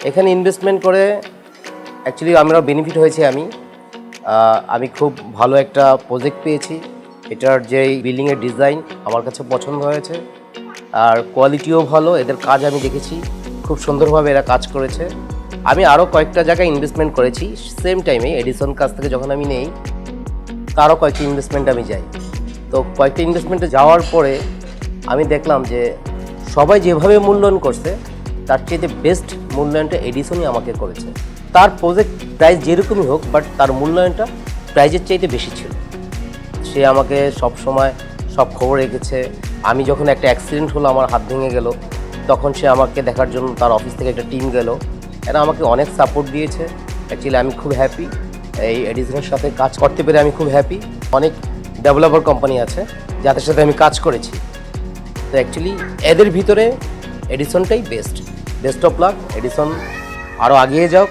এখানে ইনভেস্টমেন্ট করে অ্যাকচুয়ালি আমরা বেনিফিট হয়েছে। আমি খুব ভালো একটা প্রজেক্ট পেয়েছি। এটার যেই বিল্ডিংয়ের ডিজাইন আমার কাছে পছন্দ হয়েছে, আর কোয়ালিটিও ভালো। এদের কাজ আমি দেখেছি, খুব সুন্দরভাবে এরা কাজ করেছে। আমি আরও কয়েকটা জায়গায় ইনভেস্টমেন্ট করেছি সেম টাইমে। এডিসন কাছ থেকে যখন আমি নেই, তারও কয়েকটি ইনভেস্টমেন্ট আমি যাই। তো কয়েকটা ইনভেস্টমেন্টে যাওয়ার পরে আমি দেখলাম যে সবাই যেভাবে মূল্যায়ন করছে, তার চেয়ে বেস্ট মূল্যায়নটা এডিসনই আমাকে করেছে। তার প্রজেক্ট প্রাইস যেরকমই হোক, বাট তার মূল্যায়নটা প্রাইজের চাইতে বেশি ছিল। সে আমাকে সব সময় সব খবর রেখেছে। আমি যখন একটা অ্যাক্সিডেন্ট হলো, আমার হাত ভেঙে গেল, তখন সে আমাকে দেখার জন্য তার অফিস থেকে একটা টিম গেল। এরা আমাকে অনেক সাপোর্ট দিয়েছে। অ্যাকচুয়ালি আমি খুব হ্যাপি এই এডিসনের সাথে কাজ করতে পেরে। আমি খুব হ্যাপি। অনেক ডেভেলপার কোম্পানি আছে যাদের সাথে আমি কাজ করেছি। তো অ্যাকচুয়ালি এদের ভিতরে এডিসনটাই বেস্ট অফ লাক। এডিসন আরও এগিয়ে যাও।